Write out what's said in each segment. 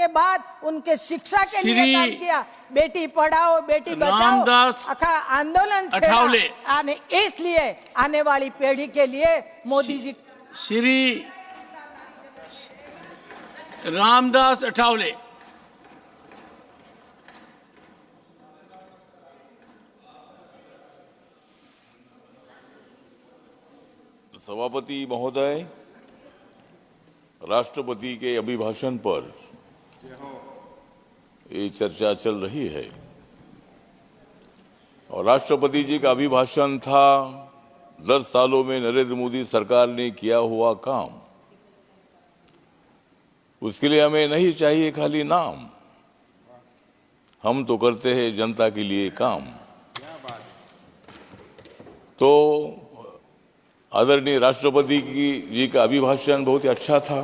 के बाद उनके शिक्षा के लिए काम किया। बेटी पढ़ाओ बेटी बचाओ आखा आंदोलन छेड़ा, इसलिए आने वाली पीढ़ी के लिए मोदी जी। श्री रामदास अठावले। सभापति महोदय, राष्ट्रपति के अभिभाषण पर ये चर्चा चल रही है और राष्ट्रपति जी का अभिभाषण था 10 सालों में नरेंद्र मोदी सरकार ने किया हुआ काम। उसके लिए हमें नहीं चाहिए खाली नाम, हम तो करते हैं जनता के लिए काम। तो आदरणीय राष्ट्रपति जी का अभिभाषण बहुत ही अच्छा था।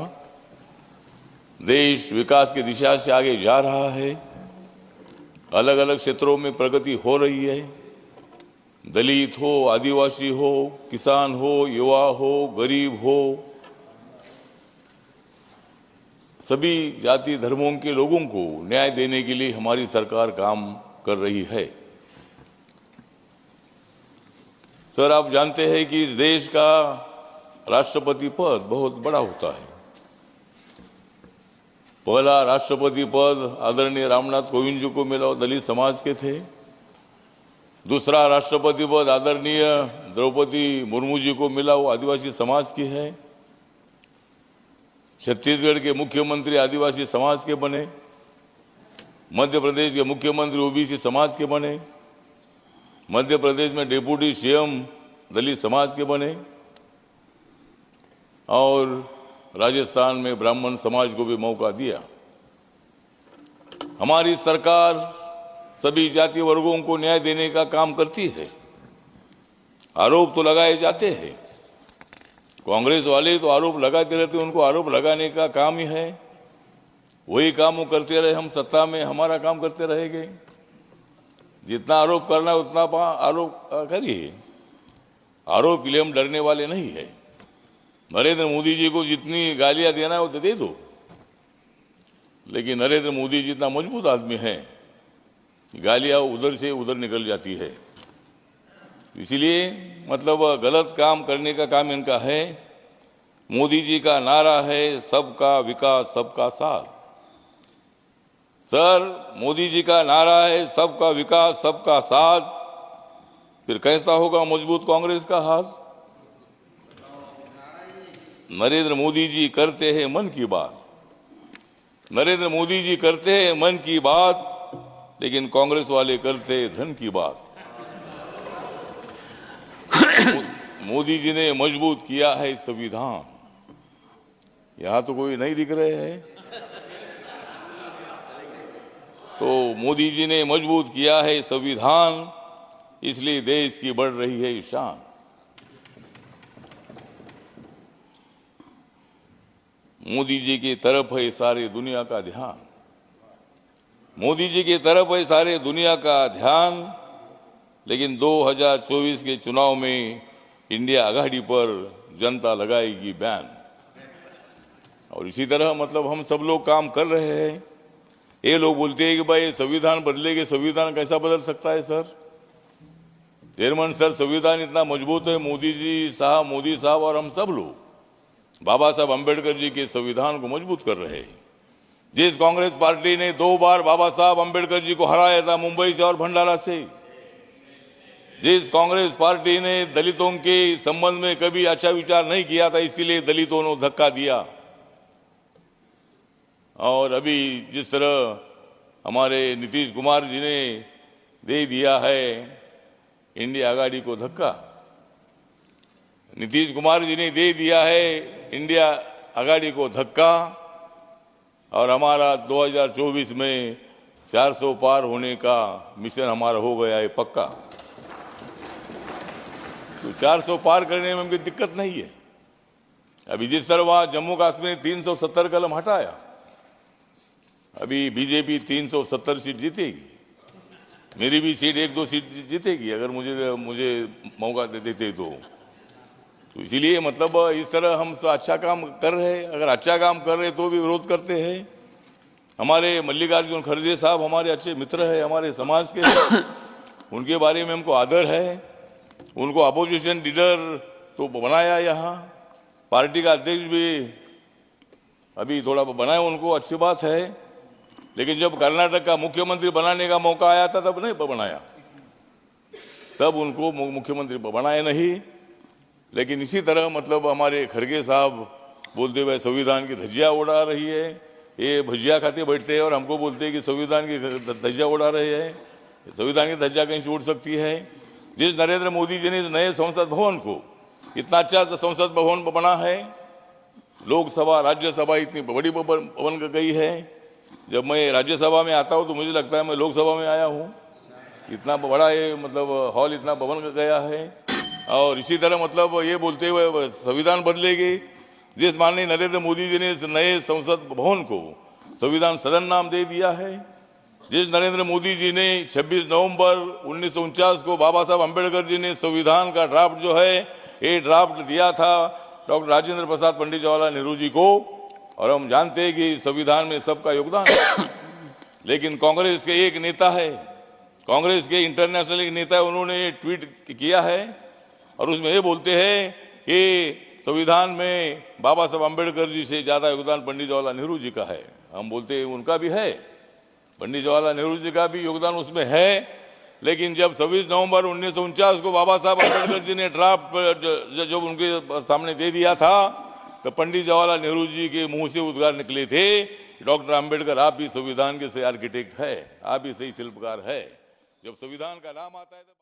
देश विकास की दिशा से आगे जा रहा है, अलग अलग क्षेत्रों में प्रगति हो रही है। दलित हो, आदिवासी हो, किसान हो, युवा हो, गरीब हो, सभी जाति धर्मों के लोगों को न्याय देने के लिए हमारी सरकार काम कर रही है। सर, आप जानते हैं कि देश का राष्ट्रपति पद बहुत बड़ा होता है। पहला राष्ट्रपति पद आदरणीय रामनाथ कोविंद जी को मिला, दलित समाज के थे। दूसरा राष्ट्रपति पद आदरणीय द्रौपदी मुर्मू जी को मिला, वो आदिवासी समाज की है। छत्तीसगढ़ के मुख्यमंत्री आदिवासी समाज के बने। मध्य प्रदेश के मुख्यमंत्री ओबीसी समाज के बने। मध्य प्रदेश में डिप्टी सीएम दलित समाज के बने और राजस्थान में ब्राह्मण समाज को भी मौका दिया। हमारी सरकार सभी जाति वर्गों को न्याय देने का काम करती है। आरोप तो लगाए जाते हैं, कांग्रेस वाले तो आरोप लगाते रहते हैं, उनको आरोप लगाने का काम ही है। वही काम वो करते रहे, हम सत्ता में हमारा काम करते रहेंगे। जितना आरोप करना है उतना आरोप करिए। आरोप के लिए हम डरने वाले नहीं है। नरेंद्र मोदी जी को जितनी गालियां देना है वो दे दो, लेकिन नरेंद्र मोदी जितना मजबूत आदमी है, गालियां उधर से उधर निकल जाती है। इसीलिए मतलब गलत काम करने का काम इनका है। मोदी जी का नारा है सबका विकास सबका साथ। सर, मोदी जी का नारा है सबका विकास सबका साथ, फिर कैसा होगा मजबूत कांग्रेस का हाल? नरेंद्र मोदी जी करते हैं मन की बात, नरेंद्र मोदी जी करते हैं मन की बात, लेकिन कांग्रेस वाले करते हैं धन की बात। मोदी जी ने मजबूत किया है संविधान। यहां तो कोई नहीं दिख रहे हैं। तो मोदी जी ने मजबूत किया है संविधान, इसलिए देश की बढ़ रही है शान। मोदी जी की तरफ है सारी दुनिया का ध्यान, मोदी जी की तरफ है सारे दुनिया का ध्यान। लेकिन 2024 के चुनाव में इंडिया आघाड़ी पर जनता लगाएगी बैन। और इसी तरह मतलब हम सब लोग काम कर रहे हैं। ये लोग बोलते हैं कि भाई संविधान बदलेंगे, संविधान कैसा बदल सकता है सर? चेयरमैन सर, संविधान इतना मजबूत है, मोदी साहब और हम सब लोग बाबा साहब अम्बेडकर जी के संविधान को मजबूत कर रहे हैं। जिस कांग्रेस पार्टी ने 2 बार बाबा साहब अम्बेडकर जी को हराया था मुंबई से और भंडारा से, जिस कांग्रेस पार्टी ने दलितों के संबंध में कभी अच्छा विचार नहीं किया था, इसलिए दलितों ने धक्का दिया। और अभी जिस तरह हमारे नीतीश कुमार जी ने दे दिया है इंडिया आघाड़ी को धक्का, नीतीश कुमार जी ने दे दिया है इंडिया आघाड़ी को धक्का, और हमारा 2024 में 400 पार होने का मिशन हमारा हो गया है पक्का। तो 400 पार करने में हमें दिक्कत नहीं है। अभी जिस तरह वहां जम्मू कश्मीर ने 370 कलम हटाया, अभी बीजेपी 370 सीट जीतेगी। मेरी भी सीट 1-2 सीट जीतेगी अगर मुझे मौका दे देते तो इसीलिए मतलब इस तरह हम अच्छा काम कर रहे हैं। अगर अच्छा काम कर रहे तो भी विरोध करते हैं, हमारे मल्लिकार्जुन खड़गे साहब हमारे अच्छे मित्र है, हमारे समाज के हैं। उनके बारे में हमको आदर है। उनको अपोजिशन लीडर तो बनाया, यहाँ पार्टी का अध्यक्ष भी अभी थोड़ा बनाया, उनको अच्छी बात है। लेकिन जब कर्नाटक का मुख्यमंत्री बनाने का मौका आया था तब नहीं बनाया, तब उनको मुख्यमंत्री बनाया नहीं। लेकिन इसी तरह मतलब हमारे खड़गे साहब बोलते हुए संविधान की धज्जियां उड़ा रही है। ये भजिया खाते बैठते हैं और हमको बोलते हैं कि संविधान की धज्जियां उड़ा रहे हैं। संविधान की धज्जियां कहीं से उड़ सकती है? जिस नरेंद्र मोदी जी ने नए संसद भवन को इतना अच्छा संसद भवन बना है, लोकसभा राज्यसभा इतनी बड़ी भवन गई है। जब मैं राज्यसभा में आता हूँ तो मुझे लगता है मैं लोकसभा में आया हूँ। इतना बड़ा ये मतलब हॉल, इतना भवन गया है। और इसी तरह मतलब ये बोलते हुए संविधान बदलेगी। जिस माननीय नरेंद्र मोदी जी ने इस नए संसद भवन को संविधान सदन नाम दे दिया है, जिस नरेंद्र मोदी जी ने 26 नवंबर 1949 को बाबा साहब अम्बेडकर जी ने संविधान का ड्राफ्ट जो है ये ड्राफ्ट दिया था डॉक्टर राजेंद्र प्रसाद पंडित जवाहरलाल नेहरू जी को, और हम जानते हैं कि संविधान में सबका योगदान है। लेकिन कांग्रेस के एक नेता है, कांग्रेस के इंटरनेशनल एक नेता है, उन्होंने ट्वीट किया है और उसमें ये बोलते हैं कि संविधान में बाबा साहब अम्बेडकर जी से ज्यादा योगदान पंडित जवाहरलाल नेहरू जी का है। हम बोलते हैं उनका भी है, पंडित जवाहरलाल नेहरू जी का भी योगदान उसमें है। लेकिन जब 26 नवंबर 1949 को बाबा साहब अम्बेडकर जी ने ड्राफ्ट जब उनके सामने दे दिया था तो पंडित जवाहरलाल नेहरू जी के मुंह से उद्गार निकले थे, डॉक्टर अम्बेडकर आप भी संविधान के सही आर्किटेक्ट है, आप भी सही शिल्पकार है। जब संविधान का नाम आता है